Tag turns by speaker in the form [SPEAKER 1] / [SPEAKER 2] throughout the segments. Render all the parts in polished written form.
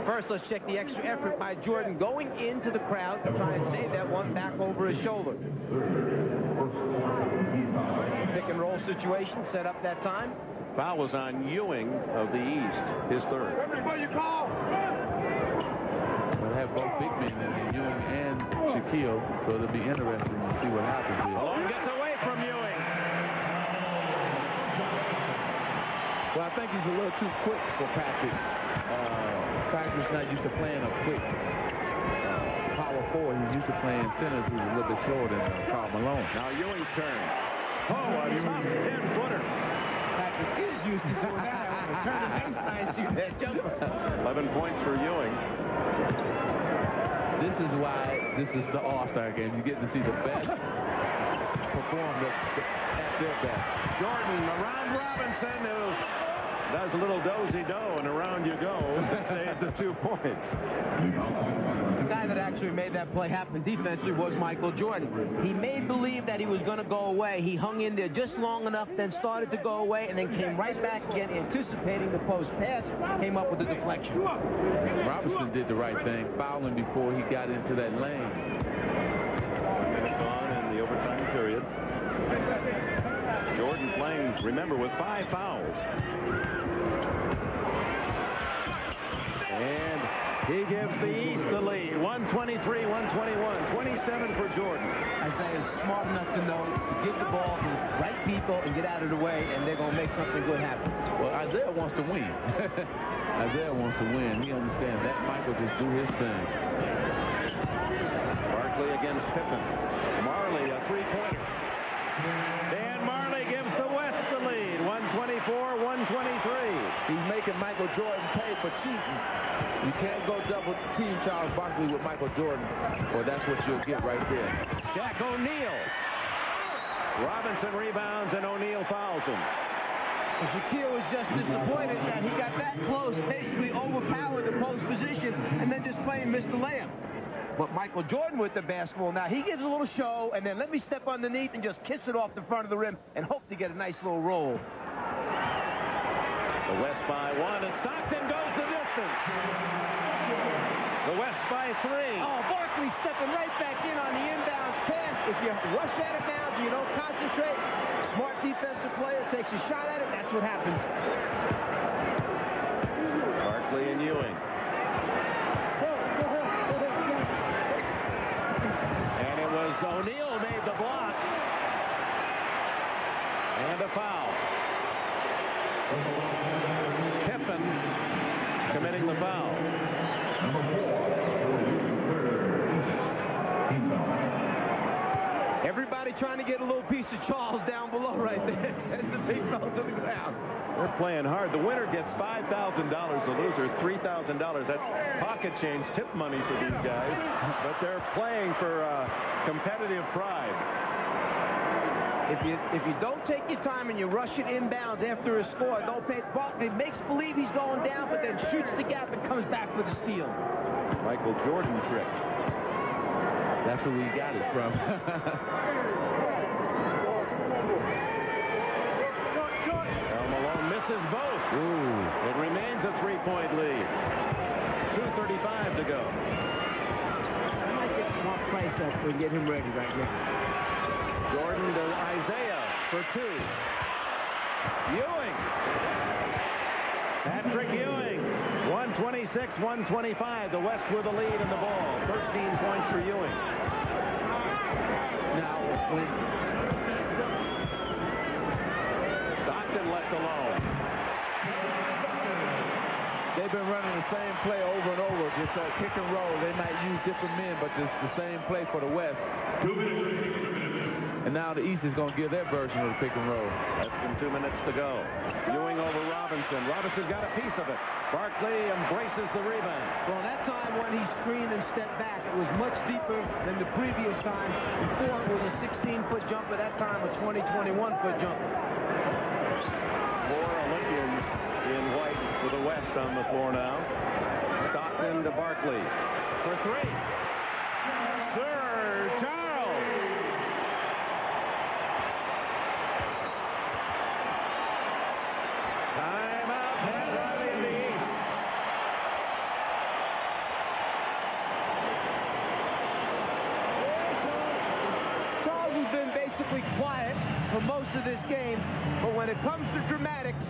[SPEAKER 1] First, let's check the extra effort by Jordan going into the crowd to try and save that one back over his shoulder. Pick and roll situation set up that time.
[SPEAKER 2] Foul was on Ewing of the East, his third.
[SPEAKER 3] Everybody you call.
[SPEAKER 4] We'll have both big men in Ewing and Shaquille, so it'll be interesting to see what happens here.
[SPEAKER 2] Malone gets away from Ewing.
[SPEAKER 4] Well, I think he's a little too quick for Patrick. Patrick's not used to playing a quick power forward. He's used to playing centers who's a little bit slower than Karl Malone.
[SPEAKER 2] Now Ewing's turn. Oh, a tough 10-footer.
[SPEAKER 1] Patrick is used to doing that. Turn the baseline, shoot that jumper.
[SPEAKER 2] 11 points for Ewing.
[SPEAKER 4] This is why this is the All-Star game. You get to see the best perform at their best.
[SPEAKER 2] Jordan around Robinson, who does a little dozy-do, and around you go. Saves the 2 points.
[SPEAKER 1] The guy that actually made that play happen defensively was Michael Jordan. He made believe that he was going to go away. He hung in there just long enough, then started to go away, and then came right back again, anticipating the post pass, came up with the deflection.
[SPEAKER 4] Robinson did the right thing, fouling before he got into that lane.
[SPEAKER 2] Gone in the overtime period. Jordan playing, remember, with 5 fouls. And he gives the East the lead. 123-121. 27 for Jordan.
[SPEAKER 1] Isaiah's smart enough to know to give the ball to the right people and get out of the way, and they're going to make something good happen.
[SPEAKER 4] Well, Isaiah wants to win. Isaiah wants to win. He understands that Michael just do his thing.
[SPEAKER 2] Barkley against Pippen. Marley, a three-pointer. Dan Marley gives the West the lead. 124-123.
[SPEAKER 4] He's making Michael Jordan pay for cheating. You can't go double team Charles Barkley with Michael Jordan, or that's what you'll get right there.
[SPEAKER 2] Shaq O'Neal. Robinson rebounds, and O'Neal fouls him.
[SPEAKER 1] Shaquille was just disappointed that he got that close, basically overpowered the post position, and then just plain missed the layup. But Michael Jordan with the basketball now, he gives a little show, and then let me step underneath and just kiss it off the front of the rim and hope to get a nice little roll.
[SPEAKER 2] The West by 1, and Stockton goes the distance. The West by 3.
[SPEAKER 1] Oh, Barkley stepping right back in on the inbounds pass. If you rush out of bounds, you don't concentrate. Smart defensive player takes a shot at it, that's what happens.
[SPEAKER 2] Barkley and Ewing. And it was O'Neal made the block. And a foul. Pippen committing the foul.
[SPEAKER 1] Everybody trying to get a little piece of Charles down below right there. Sends the big fella to the ground.
[SPEAKER 2] They're playing hard. The winner gets $5,000. The loser, $3,000. That's pocket change, tip money for these guys. But they're playing for competitive pride.
[SPEAKER 1] If you don't take your time and you rush it inbounds after a score, don't pay. Barkley makes believe he's going down, but then shoots the gap and comes back for the steal.
[SPEAKER 2] Michael Jordan trick.
[SPEAKER 4] That's where we got it from.
[SPEAKER 2] Karl Malone misses both.
[SPEAKER 4] Ooh.
[SPEAKER 2] It remains a 3-point lead. 2:35 to go.
[SPEAKER 1] I might get Mark Price up and get him ready right now.
[SPEAKER 2] Jordan to Isaiah for 2. Ewing. Patrick Ewing. 126-125. The West with the lead in the ball. 13 points for Ewing.
[SPEAKER 4] Now, when
[SPEAKER 2] Stockton left alone.
[SPEAKER 4] they've been running the same play over and over, just kick and roll. They might use different men, but it's the same play for the West. And now the East is going to give their version of the pick and roll.
[SPEAKER 2] Less than 2 minutes to go. Ewing over Robinson. Robinson got a piece of it. Barkley embraces the rebound.
[SPEAKER 1] Well, that time when he screened and stepped back, it was much deeper than the previous time. Before it was a 16-foot jumper. That time a 20, 21-foot jumper.
[SPEAKER 2] 4 Olympians in white for the West on the floor now. Stockton to Barkley for 3. Sir Charles. Timeout. Penn Riley in the East.
[SPEAKER 1] perfectly quiet for most of this game, but when it comes to dramatics,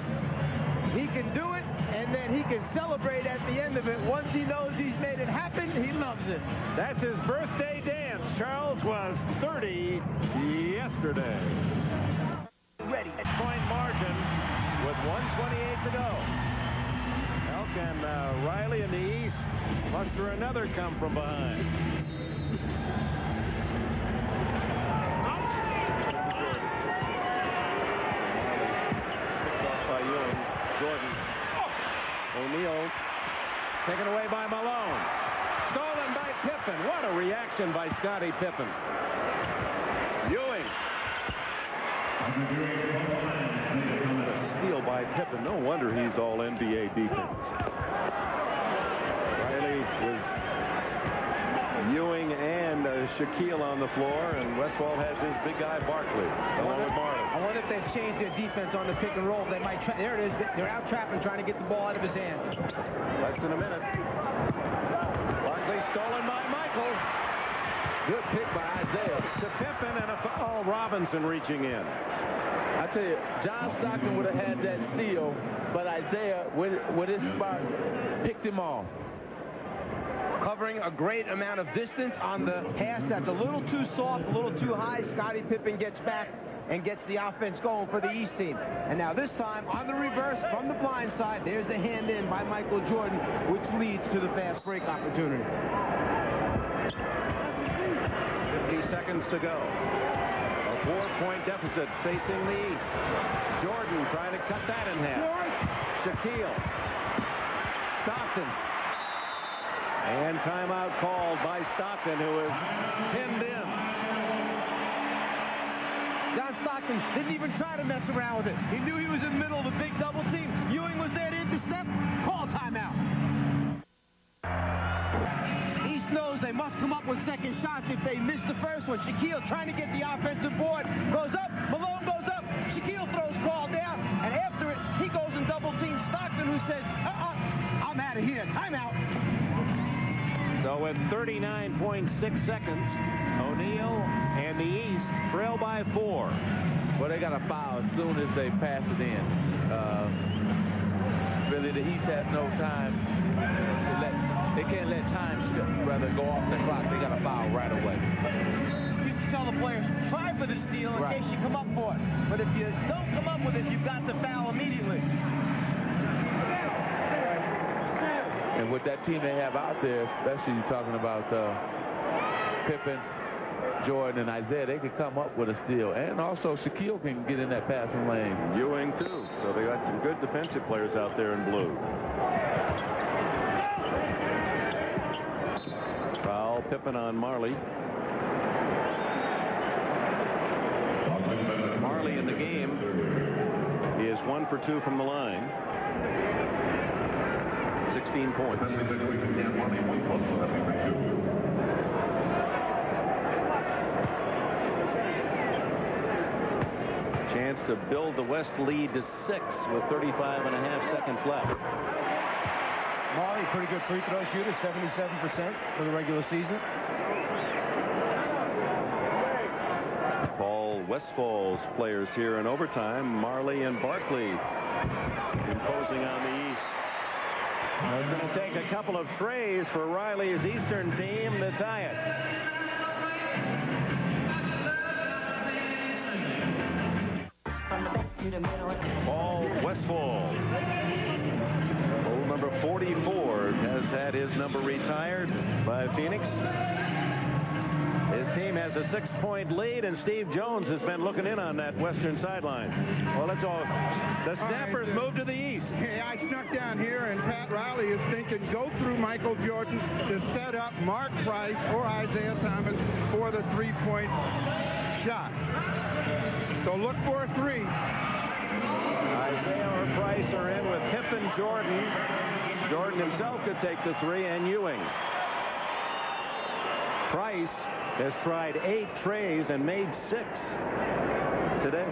[SPEAKER 1] he can do it, and then he can celebrate at the end of it. Once he knows he's made it happen, he loves it.
[SPEAKER 2] That's his birthday dance. Charles was 30 yesterday.
[SPEAKER 1] Ready.
[SPEAKER 2] Point margin with 1:28 to go. How can Riley in the East muster another come from behind? Picked off by Ewing. Jordan. O'Neal taken away by Malone. Stolen by Pippen. What a reaction by Scottie Pippen. Ewing. A steal by Pippen. No wonder he's all NBA defense. Riley with Ewing and Shaquille on the floor, and Westphal has his big guy Barkley along with Marley.
[SPEAKER 1] I wonder if they've changed their defense on the pick and roll. They might try. There it is. They're out trapping, trying to get the ball out of his hands.
[SPEAKER 2] Less than a minute. Barkley stolen by Michael.
[SPEAKER 4] Good pick by Isaiah.
[SPEAKER 2] To Pippen and a foul. Robinson reaching in.
[SPEAKER 4] I tell you, John Stockton would have had that steal, but Isaiah, with his spark, picked him off.
[SPEAKER 1] Covering a great amount of distance on the pass that's a little too soft, a little too high. Scottie Pippen gets back and gets the offense going for the East team. And now this time on the reverse from the blind side, there's the hand in by Michael Jordan, which leads to the fast break opportunity.
[SPEAKER 2] 50 seconds to go. A 4-point deficit facing the East. Jordan trying to cut that in half. Shaquille. Stockton. And timeout called by Stockton, who is pinned in.
[SPEAKER 1] John Stockton didn't even try to mess around with it. He knew he was in the middle of a big double team. Ewing was there to intercept. Call timeout. East knows they must come up with second shots if they miss the first one. Shaquille trying to get the offensive board. Goes up. Malone goes up. Shaquille throws ball down. And after it, he goes and double teams Stockton, who says, I'm out of here. Timeout.
[SPEAKER 2] So with 39.6 seconds, O'Neal and the East trail by 4.
[SPEAKER 4] Well, they got a foul as soon as they pass it in. Really, the East has no time they can't let time rather go off the clock. They got a foul right away.
[SPEAKER 1] You used to tell the players, try for the steal in case you come up for it. But if you don't come up with it, you've got the foul immediately.
[SPEAKER 4] And with that team they have out there, especially talking about Pippen, Jordan, and Isaiah, they could come up with a steal. And also Shaquille can get in that passing lane.
[SPEAKER 2] Ewing, too. So they got some good defensive players out there in blue. Foul, Pippen on Marley. Marley in the game. He is 1 for 2 from the line. 16 points. Chance to build the West lead to 6 with 35.5 seconds left.
[SPEAKER 1] Marley, pretty good free throw shooter, 77% for the regular season.
[SPEAKER 2] Paul Westphal's players here in overtime. Marley and Barkley imposing on the East. Now it's going to take a couple of trays for Riley's Eastern team to tie it. Paul Westphal, old number 44, has had his number retired by Phoenix. His team has a 6-point lead, and Steve Jones has been looking in on that western sideline. Well, that's all. The Snappers move to the east.
[SPEAKER 3] Hey, I snuck down here, and Pat Riley is thinking go through Michael Jordan to set up Mark Price or Isaiah Thomas for the three-point shot. So look for a 3.
[SPEAKER 2] Isaiah or Price are in with Pippen, Jordan. Jordan himself could take the 3, and Ewing. Price has tried 8 trays and made 6 today.